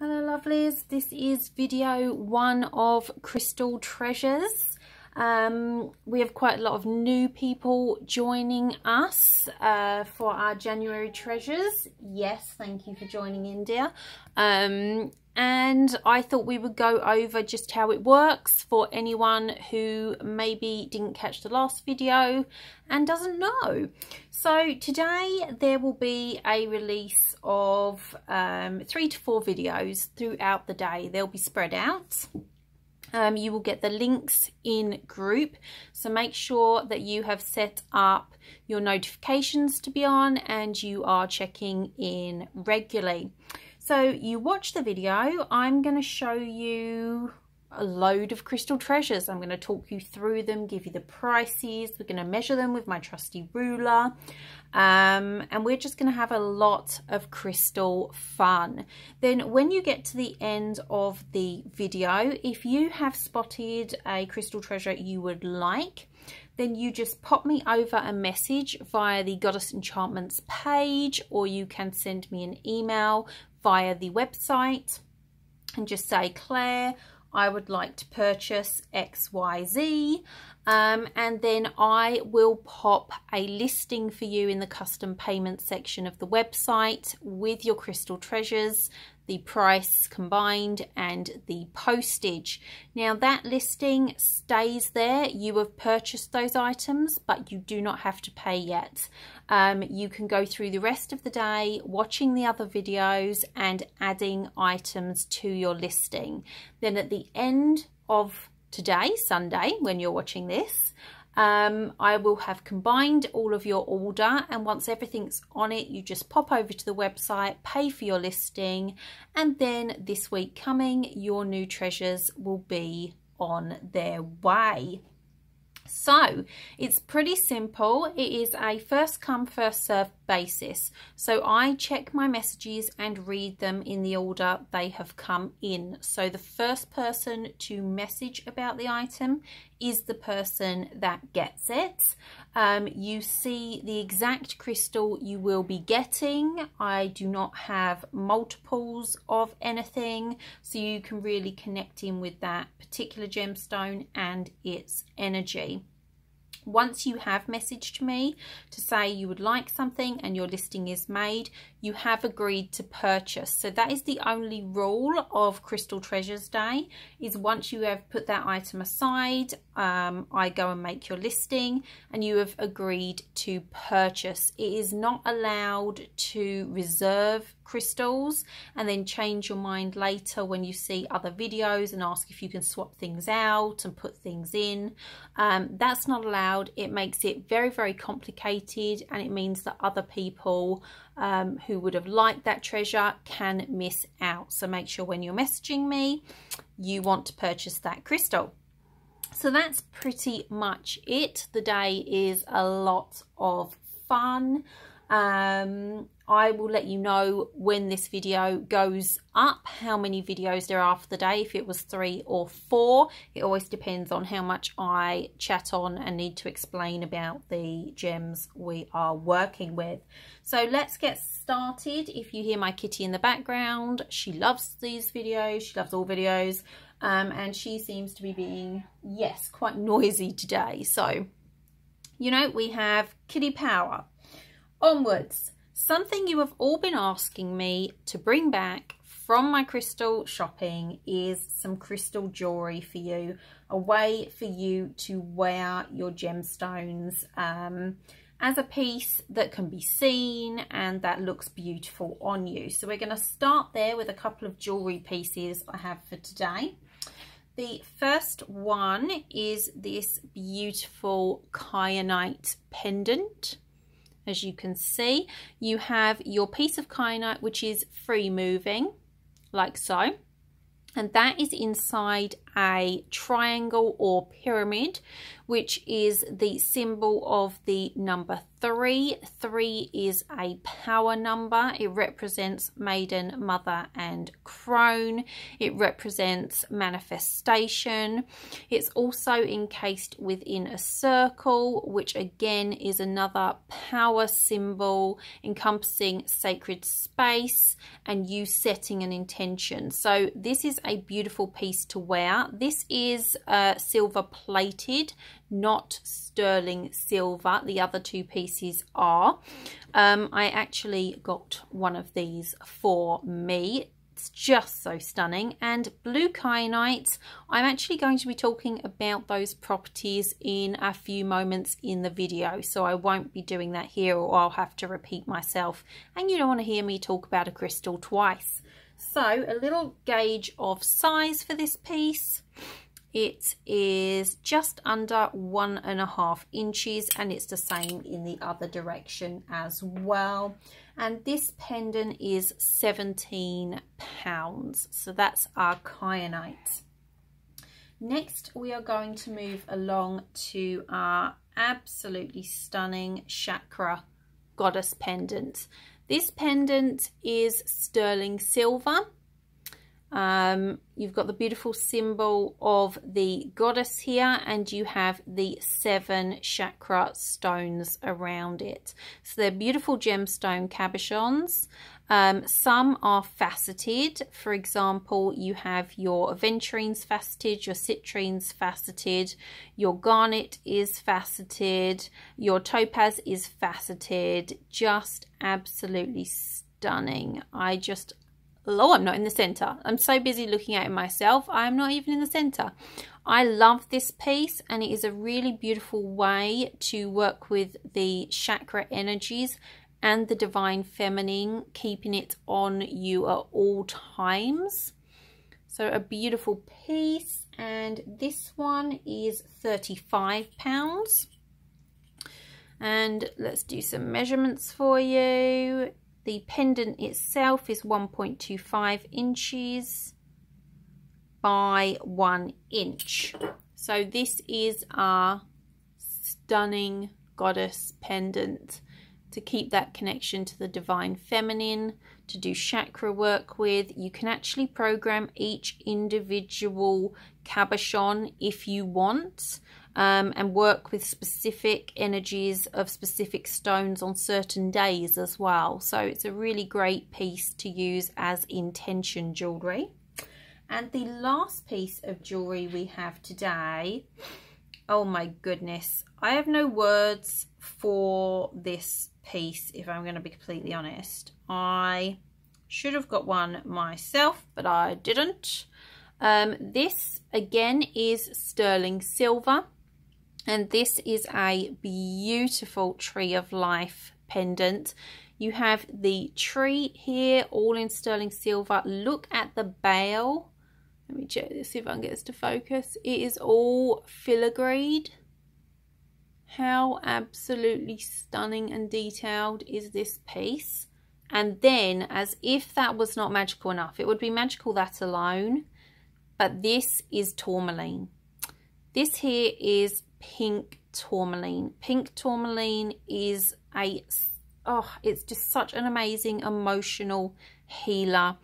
Hello lovelies, this is video 1 of Crystal Treasures. We have quite a lot of new people joining us for our January treasures. Yes, thank you for joining in, dear. And I thought we would go over just how it works for anyone who maybe didn't catch the last video and doesn't know. So today there will be a release of 3 to 4 videos throughout the day. They'll be spread out. You will get the links in group, so make sure that you have set up your notifications to be on and you are checking in regularly. So you watch the video. I'm going to show you a load of crystal treasures. I'm going to talk you through them, give you the prices. We're going to measure them with my trusty ruler. And we're just going to have a lot of crystal fun. Then when you get to the end of the video, if you have spotted a crystal treasure you would like, then you just pop me over a message via the Goddess Enchantments page, or you can send me an email via the website and just say, Claire, I would like to purchase XYZ, and then I will pop a listing for you in the custom payment section of the website with your crystal treasures, the price combined and the postage. Now that listing stays there. You have purchased those items, but you do not have to pay yet. You can go through the rest of the day watching the other videos and adding items to your listing. Then at the end of today, Sunday, when you're watching this, I will have combined all of your order, and once everything's on it, you just pop over to the website, pay for your listing, and then this week coming, your new treasures will be on their way. So it's pretty simple. It is a first come first served basis. So I check my messages and read them in the order they have come in. So the first person to message about the item is the person that gets it. You see the exact crystal you will be getting. I do not have multiples of anything, so you can really connect in with that particular gemstone and its energy. Once you have messaged me to say you would like something and your listing is made, you have agreed to purchase. So that is the only rule of Crystal Treasures Day, is once you have put that item aside, I go and make your listing and you have agreed to purchase. It is not allowed to reserve crystals and then change your mind later when you see other videos and ask if you can swap things out and put things in. That's not allowed. It makes it very, very complicated, and it means that other people who would have liked that treasure can miss out. So make sure when you're messaging me, you want to purchase that crystal. So that's pretty much it. The day is a lot of fun. I will let you know when this video goes up, how many videos there are for the day, if it was 3 or 4. It always depends on how much I chat on and need to explain about the gems we are working with. So let's get started. If you hear my kitty in the background, she loves these videos. She loves all videos. And she seems to be being, yes, quite noisy today. So, you know, we have kitty power. Onwards. Something you have all been asking me to bring back from my crystal shopping is some crystal jewellery for you. A way for you to wear your gemstones as a piece that can be seen and that looks beautiful on you. So we're going to start there with a couple of jewellery pieces I have for today. The first one is this beautiful kyanite pendant. As you can see, you have your piece of kyanite, which is free moving, like so. And that is inside a triangle or pyramid, which is the symbol of the number 3. 3 is a power number. It represents maiden, mother and crone. It represents manifestation. It's also encased within a circle, which again is another power symbol encompassing sacred space and you setting an intention. So this is a beautiful piece to wear. This is silver plated, not sterling silver. The other two pieces are. I actually got one of these for me. It's just so stunning. And blue kyanite, I'm actually going to be talking about those properties in a few moments in the video, so I won't be doing that here or I'll have to repeat myself, and you don't want to hear me talk about a crystal twice. So a little gauge of size for this piece. It is just under 1.5 inches, and it's the same in the other direction as well. And this pendant is £17, so that's our kyanite. Next, we are going to move along to our absolutely stunning chakra goddess pendant. This pendant is sterling silver. You've got the beautiful symbol of the goddess here, and you have the 7 chakra stones around it. So they're beautiful gemstone cabochons. Some are faceted. For example, you have your aventurines faceted, your citrines faceted, your garnet is faceted, your topaz is faceted. Just absolutely stunning. Oh, I'm not in the center. I'm so busy looking at it myself, I'm not even in the center. I love this piece, and it is a really beautiful way to work with the chakra energies and the divine feminine, keeping it on you at all times. So a beautiful piece, and this one is £35. And let's do some measurements for you. The pendant itself is 1.25 inches by 1 inch. So this is our stunning goddess pendant to keep that connection to the divine feminine, to do chakra work with. You can actually program each individual cabochon if you want. And work with specific energies of specific stones on certain days as well. So it's a really great piece to use as intention jewellery. And the last piece of jewellery we have today, oh my goodness, I have no words for this piece, if I'm going to be completely honest. I should have got one myself, but I didn't. This again is sterling silver. And this is a beautiful Tree of Life pendant. You have the tree here, all in sterling silver. Look at the bail. Let me check this, see if I can get this to focus. It is all filigreed. How absolutely stunning and detailed is this piece? And then, as if that was not magical enough, it would be magical that alone, but this is tourmaline. This here is pink tourmaline. Pink tourmaline is it's just such an amazing emotional healer.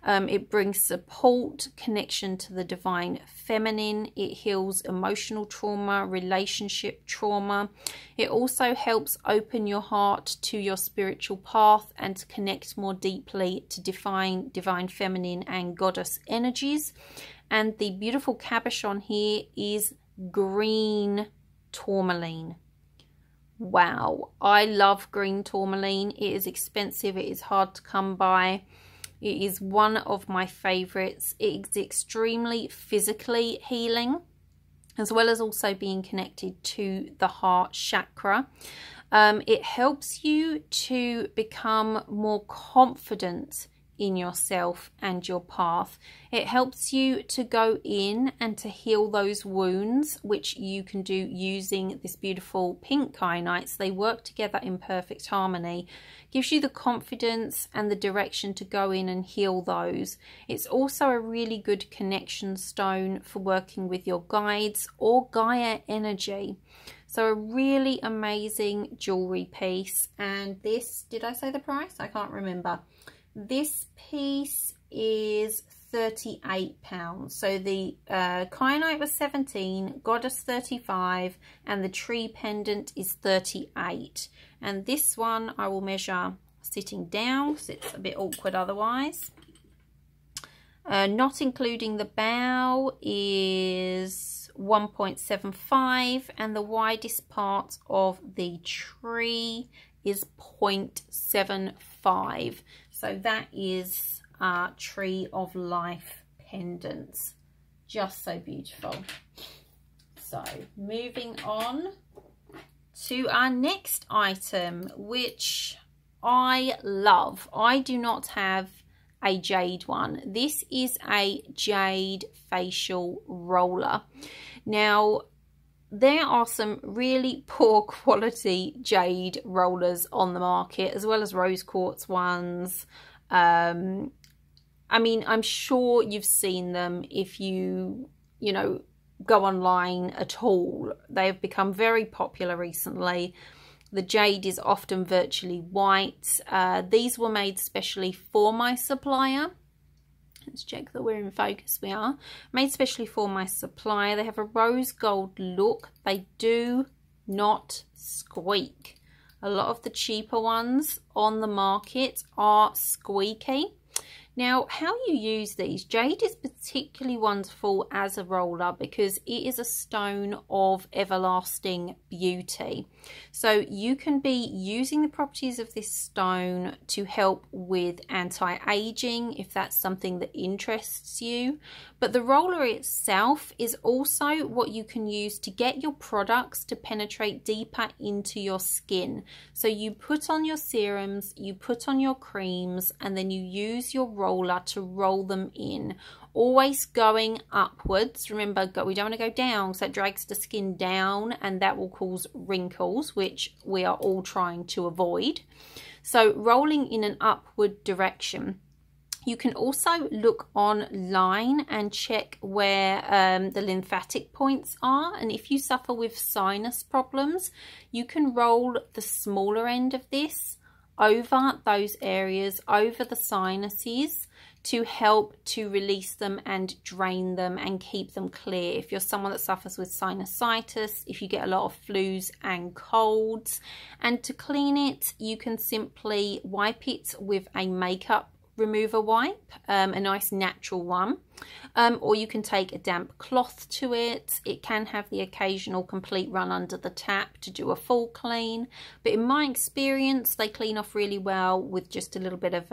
It brings support, connection to the divine feminine. It heals emotional trauma, relationship trauma. It also helps open your heart to your spiritual path and to connect more deeply to divine feminine and goddess energies. And the beautiful cabochon here is green tourmaline. Wow, I love green tourmaline. It is expensive, it is hard to come by. It is one of my favorites. It is extremely physically healing, as well as also being connected to the heart chakra. It helps you to become more confident in yourself and your path. It helps you to go in and to heal those wounds, which you can do using this beautiful pink kyanite. They work together in perfect harmony. Gives you the confidence and the direction to go in and heal those. It's also a really good connection stone for working with your guides or Gaia energy. So a really amazing jewelry piece. And this, did I say the price? I can't remember. This piece is £38. So the kyanite was 17, goddess 35, and the tree pendant is 38. And this one I will measure sitting down because it's a bit awkward otherwise. Not including the bow is 1.75, and the widest part of the tree is 0.75. So that is our Tree of Life pendants. Just so beautiful. So moving on to our next item, which I love. I do not have a jade one. This is a jade facial roller. Now, there are some really poor quality jade rollers on the market, as well as rose quartz ones. I mean, I'm sure you've seen them if you know, go online at all. They have become very popular recently. The jade is often virtually white. These were made specially for my supplier. Let's check that we're in focus. We are. Made specially for my supplier. They have a rose gold look. They do not squeak. A lot of the cheaper ones on the market are squeaky. Now, how you use these, jade is particularly wonderful as a roller because it is a stone of everlasting beauty. So you can be using the properties of this stone to help with anti-aging if that's something that interests you. But the roller itself is also what you can use to get your products to penetrate deeper into your skin. So you put on your serums, you put on your creams, and then you use your roller to roll them in, always going upwards. Remember, we don't want to go down because that drags the skin down and that will cause wrinkles, which we are all trying to avoid. So rolling in an upward direction. You can also look online and check where the lymphatic points are, and if you suffer with sinus problems, you can roll the smaller end of this over those areas, over the sinuses, to help to release them and drain them and keep them clear. If you're someone that suffers with sinusitis, if you get a lot of flus and colds, and to clean it, you can simply wipe it with a makeup remover wipe, a nice natural one, or you can take a damp cloth to it. It can have the occasional complete run under the tap to do a full clean, but in my experience they clean off really well with just a little bit of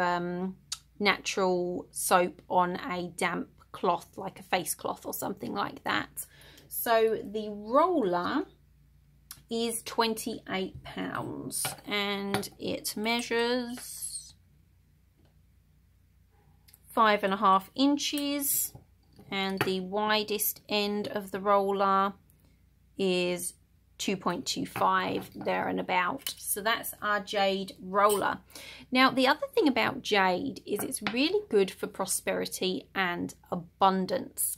natural soap on a damp cloth, like a face cloth or something like that. So the roller is £28 and it measures 5.5 inches, and the widest end of the roller is 2.25 there and about. So that's our jade roller. Now, the other thing about jade is it's really good for prosperity and abundance.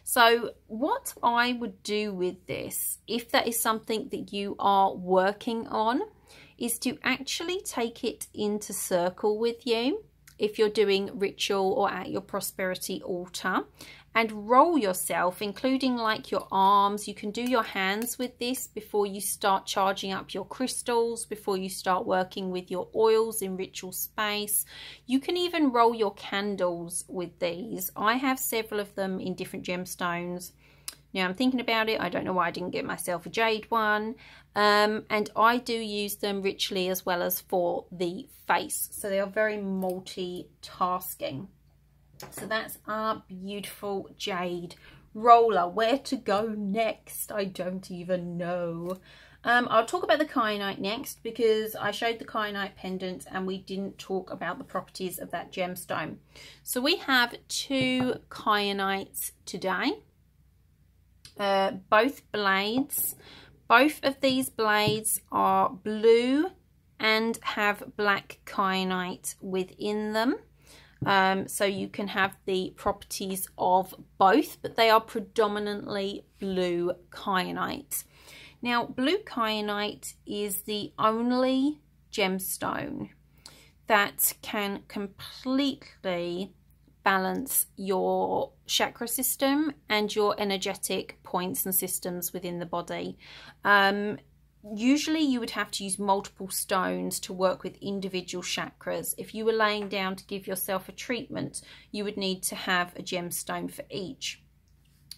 So what I would do with this, if that is something that you are working on, is to actually take it into circle with you if you're doing ritual or at your prosperity altar, and roll yourself, including like your arms. You can do your hands with this before you start charging up your crystals, before you start working with your oils in ritual space. You can even roll your candles with these. I have several of them in different gemstones. Now I'm thinking about it, I don't know why I didn't get myself a jade one. And I do use them ritually as well as for the face. So they are very multitasking. So that's our beautiful jade roller. Where to go next? I don't even know. I'll talk about the kyanite next, because I showed the kyanite pendant and we didn't talk about the properties of that gemstone. So we have 2 kyanites today, both blades. Both of these blades are blue and have black kyanite within them. So you can have the properties of both, but they are predominantly blue kyanite. Now, blue kyanite is the only gemstone that can completely balance your chakra system and your energetic points and systems within the body. Usually you would have to use multiple stones to work with individual chakras. If you were laying down to give yourself a treatment, you would need to have a gemstone for each.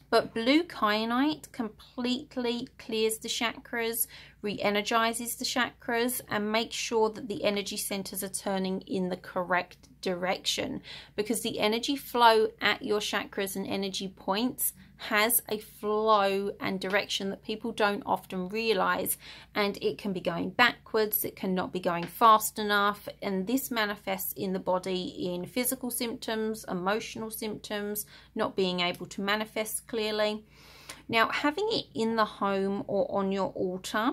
But blue kyanite completely clears the chakras, re-energizes the chakras, and makes sure that the energy centers are turning in the correct direction, because the energy flow at your chakras and energy points has a flow and direction that people don't often realize, and it can be going backwards, it cannot be going fast enough, and this manifests in the body in physical symptoms, emotional symptoms, not being able to manifest clearly. Now, having it in the home or on your altar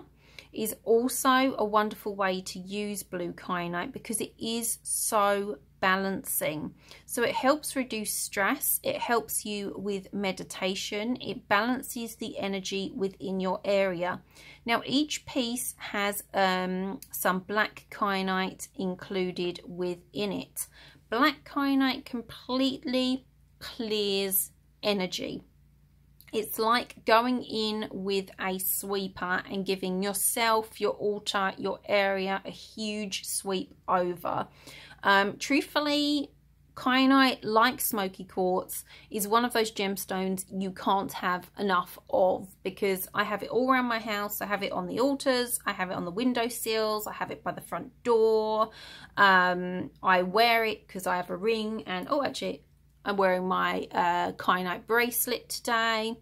is also a wonderful way to use blue kyanite, because it is so balancing. So it helps reduce stress, it helps you with meditation, it balances the energy within your area. Now, each piece has some black kyanite included within it. Black kyanite completely clears energy. It's like going in with a sweeper and giving yourself, your altar, your area a huge sweep over. Truthfully, kyanite, like smoky quartz, is one of those gemstones you can't have enough of, because I have it all around my house. I have it on the altars, I have it on the windowsills, I have it by the front door. I wear it because I have a ring, and oh, actually I'm wearing my kyanite bracelet today.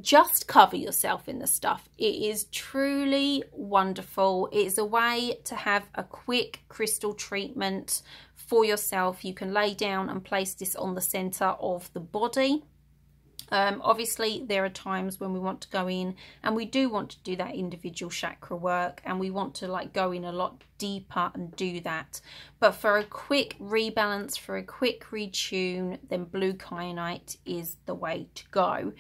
Just cover yourself in the stuff. It is truly wonderful. It is a way to have a quick crystal treatment for yourself. You can lay down and place this on the center of the body. Obviously, there are times when we want to go in and we do want to do that individual chakra work, and we want to like go in a lot deeper and do that. But for a quick rebalance, for a quick retune, then blue kyanite is the way to go.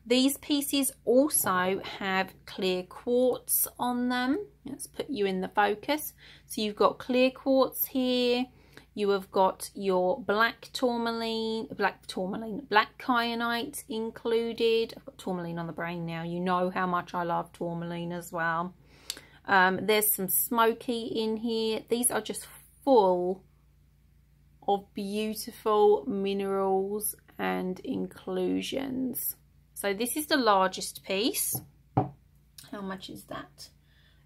These pieces also have clear quartz on them. Let's put you in the focus. So you've got clear quartz here. You have got your black tourmaline, black kyanite included. I've got tourmaline on the brain now. You know how much I love tourmaline as well. There's some smoky in here. These are just full of beautiful minerals and inclusions. So this is the largest piece. How much is that?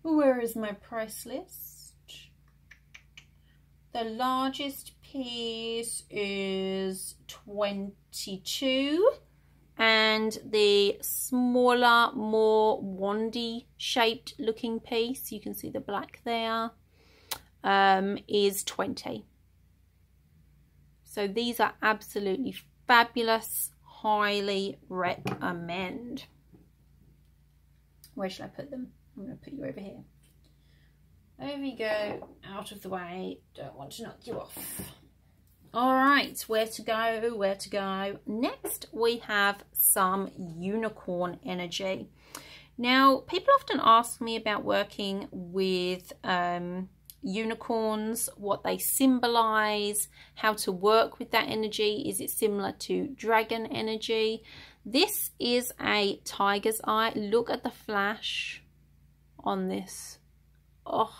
Where is my price list? The largest piece is 22, and the smaller, more wandy shaped looking piece, you can see the black there, is 20. So these are absolutely fabulous. Highly recommend. Where should I put them? I'm going to put you over here. Over you go, out of the way, don't want to knock you off. All right, where to go, where to go. Next, we have some unicorn energy. Now, people often ask me about working with unicorns, what they symbolize, how to work with that energy. Is it similar to dragon energy? This is a tiger's eye. Look at the flash on this. Oh,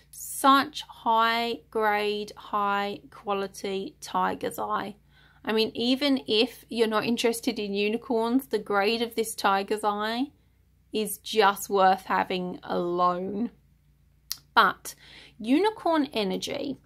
such high grade, high quality tiger's eye. I mean, even if you're not interested in unicorns, the grade of this tiger's eye is just worth having alone. But unicorn energy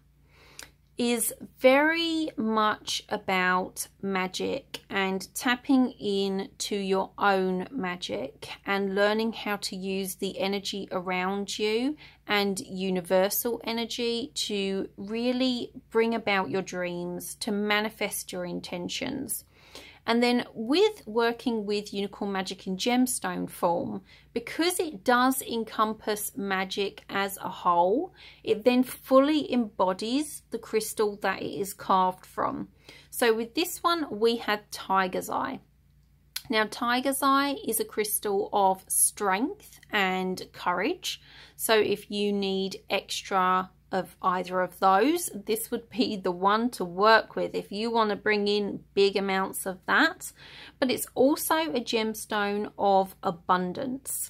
is very much about magic and tapping into your own magic and learning how to use the energy around you and universal energy to really bring about your dreams, to manifest your intentions. And then with working with Unicorn Magic in gemstone form, because it does encompass magic as a whole, it then fully embodies the crystal that it is carved from. So with this one, we had Tiger's Eye. Now, Tiger's Eye is a crystal of strength and courage. So if you need extra of either of those, this would be the one to work with if you want to bring in big amounts of that. But it's also a gemstone of abundance,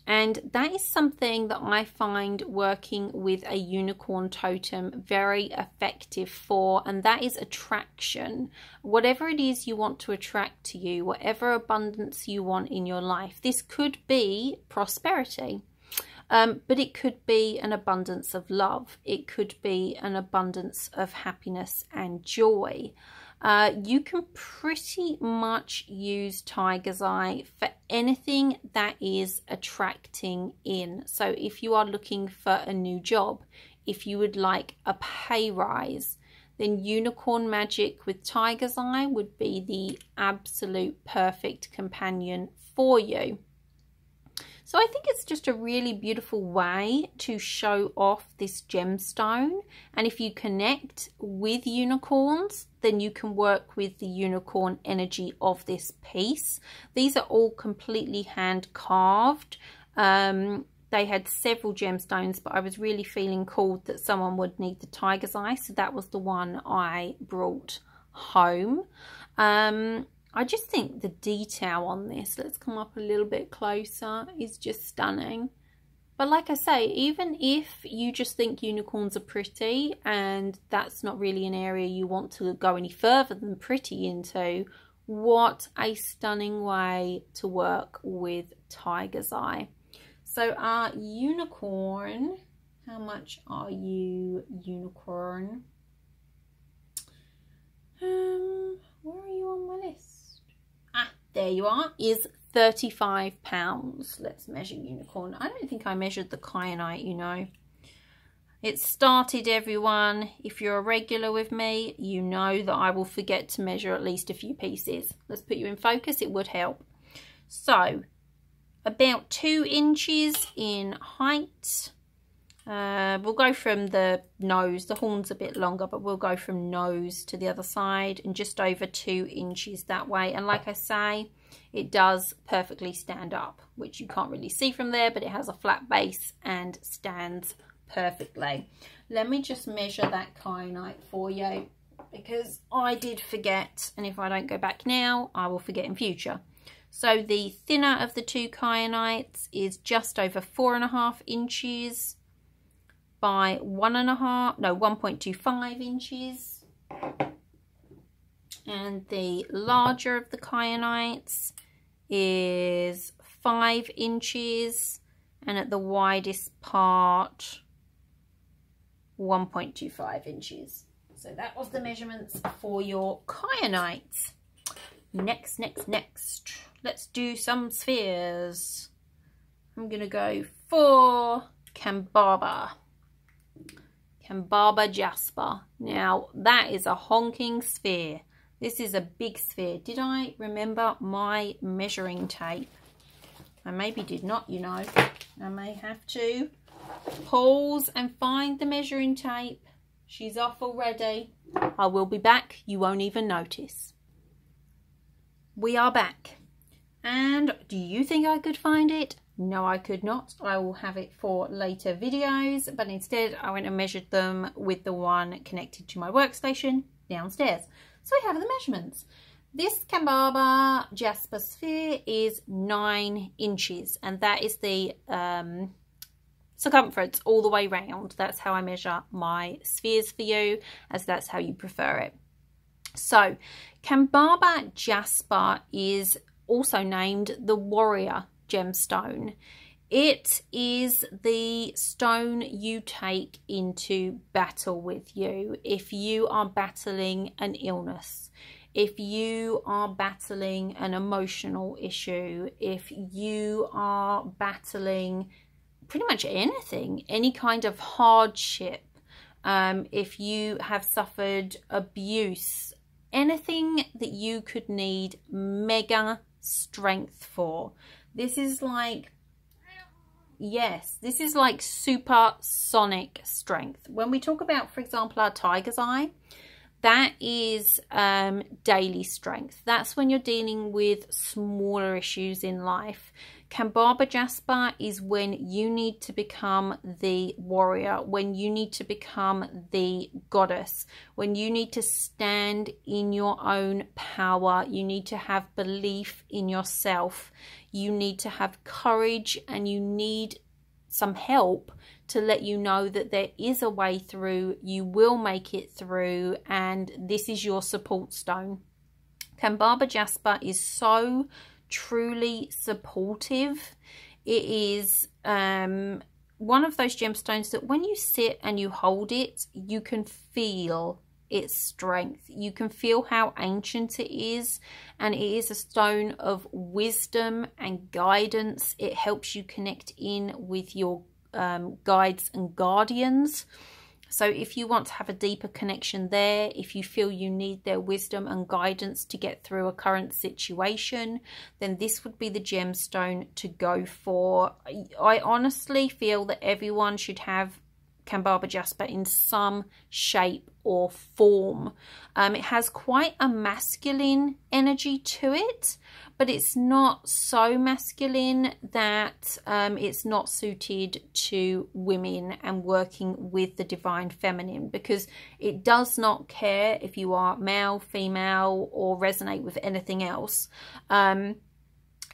and that is something that I find working with a unicorn totem very effective for, and that is attraction. Whatever it is you want to attract to you, whatever abundance you want in your life, this could be prosperity. But it could be an abundance of love. It could be an abundance of happiness and joy. You can pretty much use Tiger's Eye for anything that is attracting in. So if you are looking for a new job, if you would like a pay rise, then Unicorn Magic with Tiger's Eye would be the absolute perfect companion for you. So I think it's just a really beautiful way to show off this gemstone. And if you connect with unicorns, then you can work with the unicorn energy of this piece. These are all completely hand carved. They had several gemstones, but I was really feeling called that someone would need the Tiger's Eye. So that was the one I brought home. I just think the detail on this, let's come up a little bit closer, is just stunning. But like I say, even if you just think unicorns are pretty and that's not really an area you want to go any further than pretty into, what a stunning way to work with Tiger's Eye. So our unicorn, how much are you, unicorn? Where are you on my list? There you are, is £35. Let's measure unicorn. I don't think I measured the kyanite, you know. It started, everyone. If you're a regular with me, you know that I will forget to measure at least a few pieces. Let's put you in focus, it would help. So, about 2 inches in height. We'll go from the nose, the horn's a bit longer, but we'll go from nose to the other side, and just over 2 inches that way. And like I say, it does perfectly stand up, which you can't really see from there, but it has a flat base and stands perfectly. Let me just measure that kyanite for you, because I did forget, and if I don't go back now, I will forget in future. So the thinner of the 2 kyanites is just over 4.5 inches by 1.25 inches, and the larger of the kyanites is 5 inches, and at the widest part 1.25 inches. So that was the measurements for your kyanites. Next, let's do some spheres. I'm gonna go for Kambaba Jasper. Now that is a honking sphere. This is a big sphere. Did I remember my measuring tape? I maybe did not, you know. I may have to pause and find the measuring tape. She's off already. I will be back. You won't even notice. We are back. And do you think I could find it? No, I could not. I will have it for later videos, but instead I went and measured them with the one connected to my workstation downstairs. So we have the measurements. This Kambaba Jasper sphere is 9 inches, and that is the circumference all the way round. That's how I measure my spheres for you, as that's how you prefer it. So Kambaba Jasper is also named the warrior gemstone. It is the stone you take into battle with you. If you are battling an illness, if you are battling an emotional issue, if you are battling pretty much anything, any kind of hardship, if you have suffered abuse, anything that you could need mega strength for. This is like, yes, this is like supersonic strength. When we talk about, for example, our tiger's eye, that is daily strength. That's when you're dealing with smaller issues in life. Kambaba Jasper is when you need to become the warrior, when you need to become the goddess, when you need to stand in your own power. You need to have belief in yourself. You need to have courage, and you need some help to let you know that there is a way through. You will make it through, and this is your support stone. Kambaba Jasper is so truly supportive. It is one of those gemstones that when you sit and you hold it, you can feel its strength. You can feel how ancient it is, and it is a stone of wisdom and guidance. It helps you connect in with your guides and guardians. So if you want to have a deeper connection there, if you feel you need their wisdom and guidance to get through a current situation, then this would be the gemstone to go for. I honestly feel that everyone should have Kambaba Jasper in some shape or form. It has quite a masculine energy to it, but it's not so masculine that it's not suited to women and working with the divine feminine, because it does not care if you are male, female, or resonate with anything else. It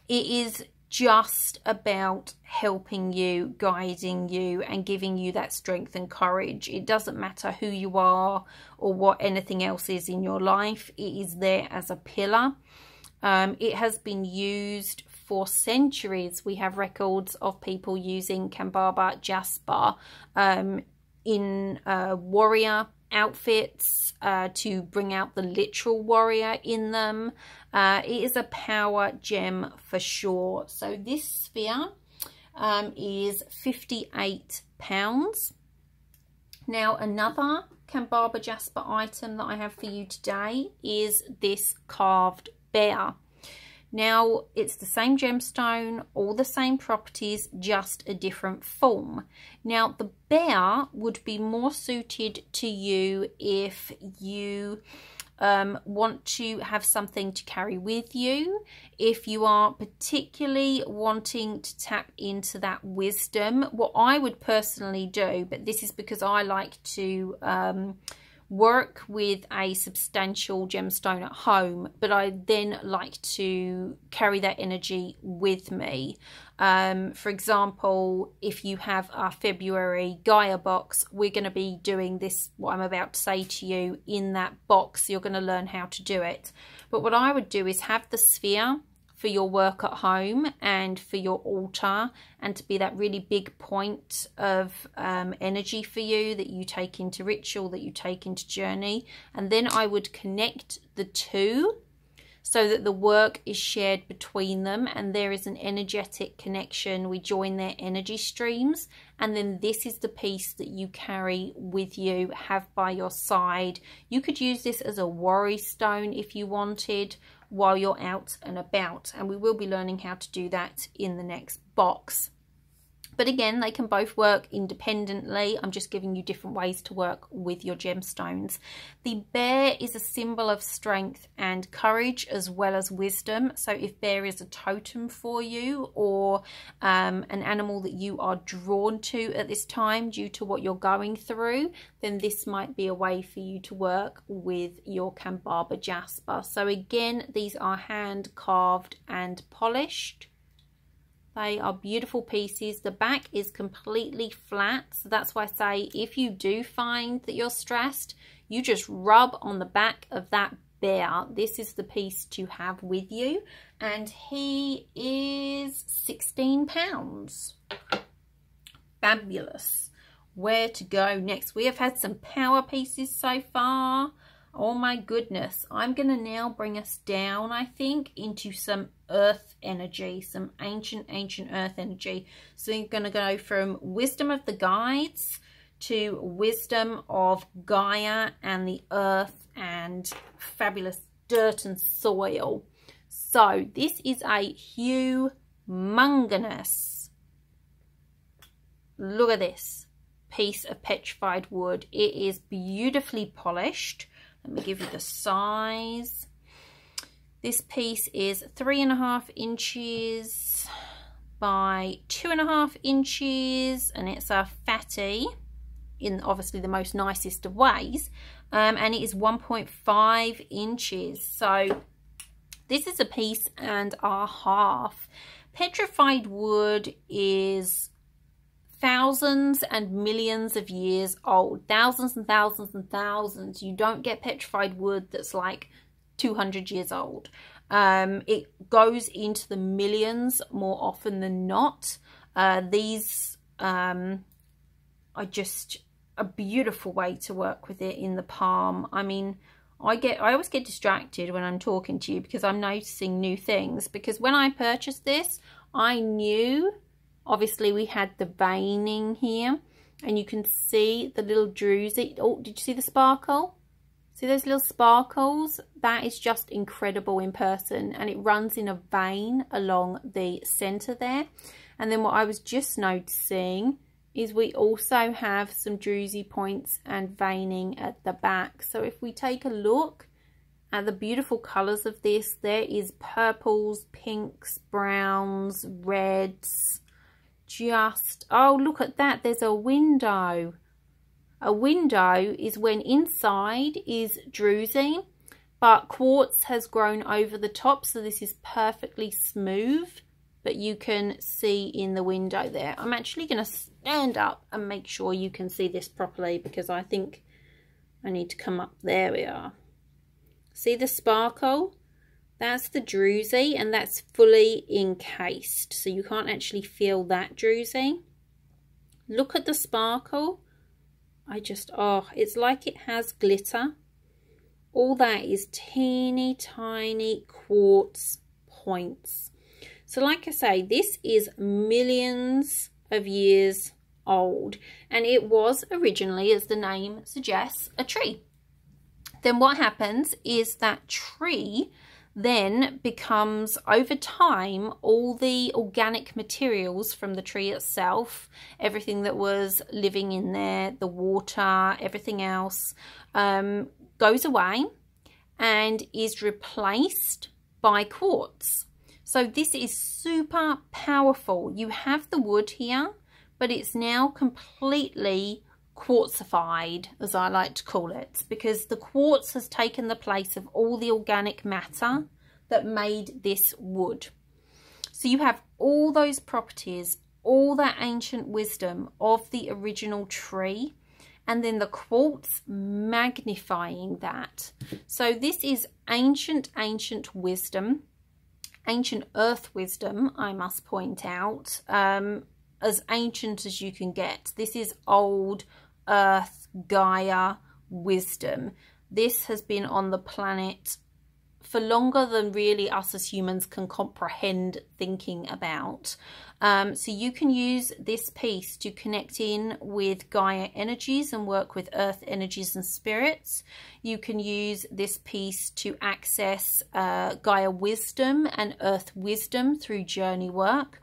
is just about helping you, guiding you, and giving you that strength and courage. It doesn't matter who you are or what anything else is in your life. It is there as a pillar. It has been used for centuries. We have records of people using Kambaba Jasper in warrior outfits to bring out the literal warrior in them. It is a power gem for sure. So this sphere is £58. Now another Kambaba Jasper item that I have for you today is this carved bear. Now it's the same gemstone, all the same properties, just a different form. Now the bear would be more suited to you if you want to have something to carry with you, if you are particularly wanting to tap into that wisdom. What I would personally do, but this is because I like to work with a substantial gemstone at home, but I then like to carry that energy with me. For example, if you have our February Gaia box, we're going to be doing this, what I'm about to say to you, in that box. You're going to learn how to do it. But what I would do is have the sphere for your work at home and for your altar, and to be that really big point of energy for you that you take into ritual, that you take into journey. And then I would connect the two so that the work is shared between them and there is an energetic connection. We join their energy streams, and then this is the piece that you carry with you, have by your side. You could use this as a worry stone if you wanted, while you're out and about, and we will be learning how to do that in the next box. But again, they can both work independently. I'm just giving you different ways to work with your gemstones. The bear is a symbol of strength and courage as well as wisdom. So if bear is a totem for you, or an animal that you are drawn to at this time due to what you're going through, then this might be a way for you to work with your Kambaba Jasper. So again, these are hand carved and polished. They are beautiful pieces. The back is completely flat, so that's why I say if you do find that you're stressed, you just rub on the back of that bear. This is the piece to have with you, and he is £16. Fabulous. Where to go next? We have had some power pieces so far. Oh my goodness. I'm going to now bring us down, I think, into some earth energy, some ancient earth energy. So we're going to go from wisdom of the guides to wisdom of Gaia and the earth and fabulous dirt and soil. So this is a humongous, look at this piece of petrified wood. It is beautifully polished. Let me give you the size. This piece is 3.5 inches by 2.5 inches, and it's a fatty in obviously the most nicest of ways, and it is 1.5 inches. So this is a piece and a half. Petrified wood is thousands and millions of years old, thousands and thousands and thousands. You don't get petrified wood that's like 200 years old. It goes into the millions more often than not. These are just a beautiful way to work with it in the palm. I mean, I always get distracted when I'm talking to you because I'm noticing new things. Because when I purchased this, I knew, obviously we had the veining here, and you can see the little druzy. Oh, did you see the sparkle? See those little sparkles? That is just incredible in person, and it runs in a vein along the center there. And then what I was just noticing is we also have some druzy points and veining at the back. So if we take a look at the beautiful colors of this, there is purples, pinks, browns, reds. Just, oh, look at that, there's a window. A window is when inside is druzy, but quartz has grown over the top, so this is perfectly smooth, but you can see in the window there. I'm actually going to stand up and make sure you can see this properly, because I think I need to come up. There we are. See the sparkle? That's the druzy, and that's fully encased, so you can't actually feel that druzy. Look at the sparkle. Oh, it's like it has glitter. All that is teeny tiny quartz points. So like I say, this is millions of years old, and it was originally, as the name suggests, a tree. Then what happens is that tree then becomes, over time, all the organic materials from the tree itself, everything that was living in there, the water, everything else, goes away and is replaced by quartz. So this is super powerful. You have the wood here, but it's now completely quartzified, as I like to call it, because the quartz has taken the place of all the organic matter that made this wood. So you have all those properties, all that ancient wisdom of the original tree, and then the quartz magnifying that. So this is ancient wisdom, ancient earth wisdom, I must point out, as ancient as you can get. This is old earth Gaia wisdom. This has been on the planet for longer than really us as humans can comprehend thinking about. So you can use this piece to connect in with Gaia energies and work with earth energies and spirits. You can use this piece to access Gaia wisdom and earth wisdom through journey work.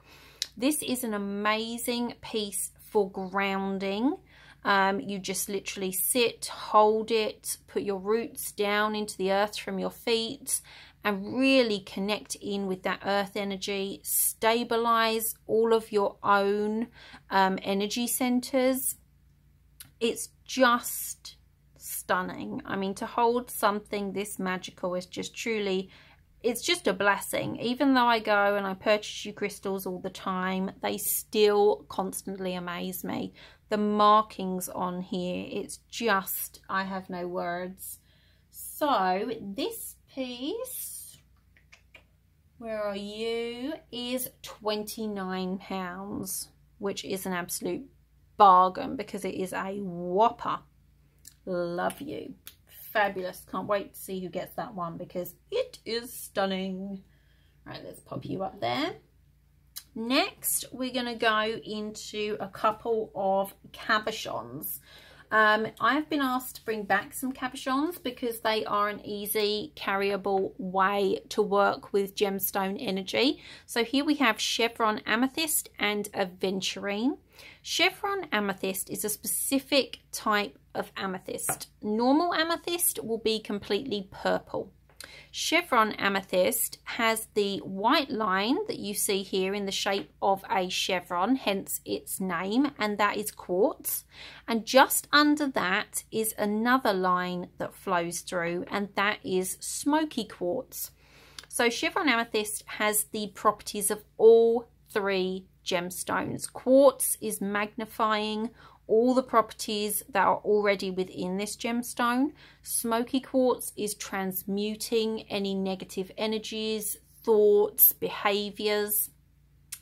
This is an amazing piece for grounding. You just literally sit, hold it, put your roots down into the earth from your feet, and really connect in with that earth energy. Stabilize all of your own energy centers. It's just stunning. I mean, to hold something this magical is just truly, it's just a blessing. Even though I go and I purchase you crystals all the time, they still constantly amaze me. The markings on here, it's just, I have no words. So this piece, where are you, is £29, which is an absolute bargain because it is a whopper. Love you. Fabulous. Can't wait to see who gets that one because it is stunning. Right, let's pop you up there. Next, we're going to go into a couple of cabochons. I've been asked to bring back some cabochons because they are an easy carryable way to work with gemstone energy. So here we have Chevron Amethyst and Aventurine. Chevron Amethyst is a specific type of amethyst. Normal amethyst will be completely purple. Chevron Amethyst has the white line that you see here in the shape of a chevron, hence its name, and that is quartz. And just under that is another line that flows through, and that is smoky quartz. So Chevron Amethyst has the properties of all three gemstones. Quartz is magnifying all the properties that are already within this gemstone. Smoky quartz is transmuting any negative energies, thoughts, behaviors.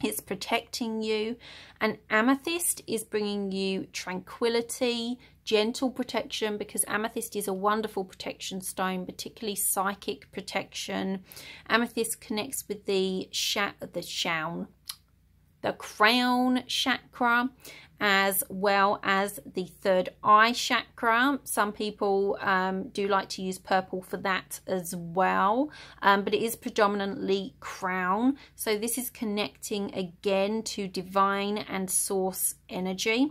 It's protecting you. And amethyst is bringing you tranquility, gentle protection, because amethyst is a wonderful protection stone, particularly psychic protection. Amethyst connects with the crown chakra, as well as the third eye chakra. Some people do like to use purple for that as well, but it is predominantly crown. So this is connecting again to divine and source energy.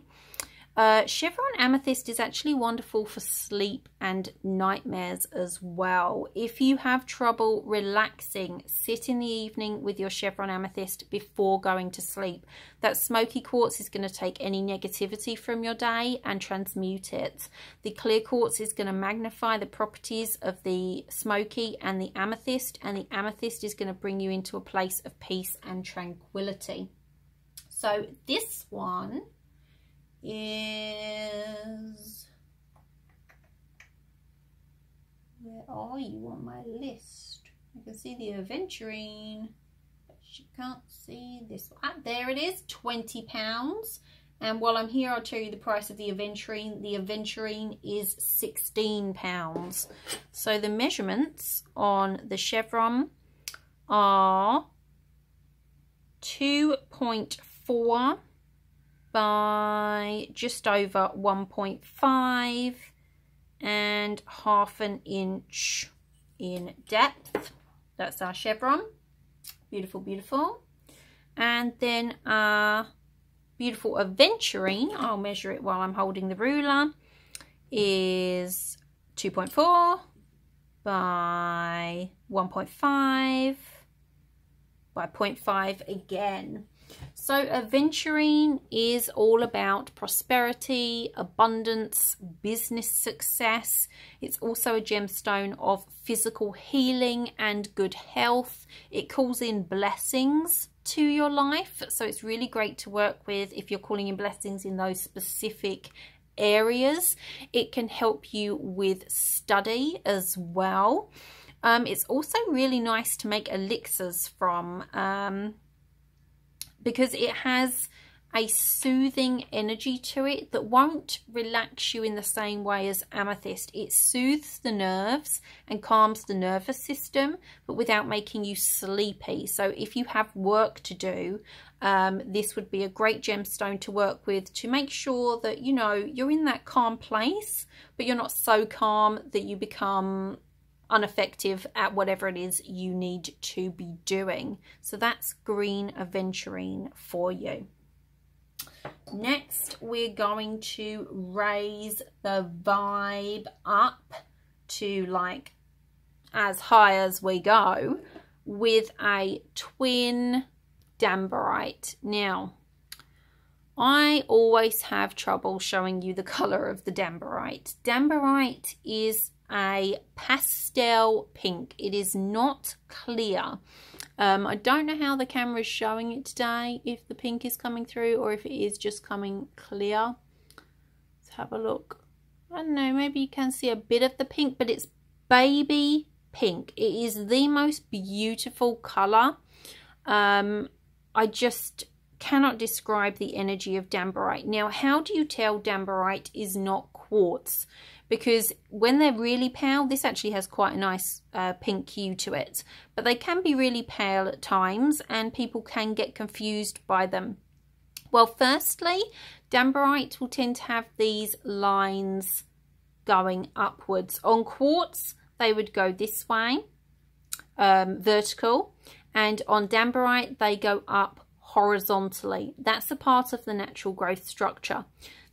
Chevron Amethyst is actually wonderful for sleep and nightmares as well. If you have trouble relaxing, sit in the evening with your Chevron Amethyst before going to sleep. That smoky quartz is going to take any negativity from your day and transmute it. The clear quartz is going to magnify the properties of the smoky and the amethyst is going to bring you into a place of peace and tranquility. So this one is, where are you on my list? I can see the Aventurine, but you can't see this one. Ah, there it is, £20. And while I'm here, I'll tell you the price of the Aventurine. The Aventurine is £16. So the measurements on the chevron are 2.4 by just over 1.5 and half an inch in depth. That's our chevron. Beautiful, beautiful. And then our beautiful Aventurine, I'll measure it while I'm holding the ruler, is 2.4 by 1.5 by 0.5 again. So Aventurine is all about prosperity, abundance, business success. It's also a gemstone of physical healing and good health. It calls in blessings to your life. So it's really great to work with if you're calling in blessings in those specific areas. It can help you with study as well. It's also really nice to make elixirs from, because it has a soothing energy to it that won't relax you in the same way as amethyst. It soothes the nerves and calms the nervous system, but without making you sleepy. So if you have work to do, this would be a great gemstone to work with to make sure that, you know, you're in that calm place, but you're not so calm that you become ineffective at whatever it is you need to be doing. So that's green Aventurine for you. Next, we're going to raise the vibe up to like as high as we go with a twin Dambarite. Now, I always have trouble showing you the colour of the Dambarite. Dambarite is a pastel pink. It is not clear. I don't know how the camera is showing it today, if the pink is coming through or if it is just coming clear. Let's have a look. I don't know, maybe you can see a bit of the pink, but it's baby pink. It is the most beautiful colour. I just cannot describe the energy of Dambarite. Now, how do you tell Dambarite is not quartz? Because when they're really pale, this actually has quite a nice pink hue to it, but they can be really pale at times and people can get confused by them. Well, firstly, Dambarite will tend to have these lines going upwards. On quartz, they would go this way, vertical, and on Dambarite, they go up horizontally. That's a part of the natural growth structure.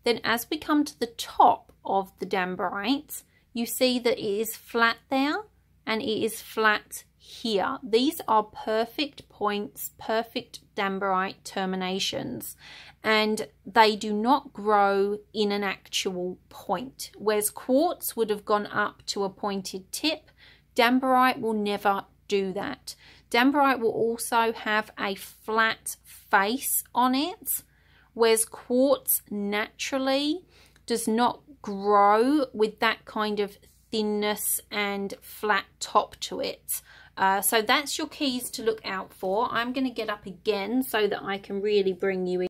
Then as we come to the top of the Dambarite, you see that it is flat there and it is flat here. These are perfect points, perfect Dambarite terminations, and they do not grow in an actual point. Whereas quartz would have gone up to a pointed tip, Dambarite will never do that. Dambarite will also have a flat face on it, whereas quartz naturally does not grow with that kind of thinness and flat top to it. So that's your keys to look out for. I'm going to get up again so that I can really bring you in.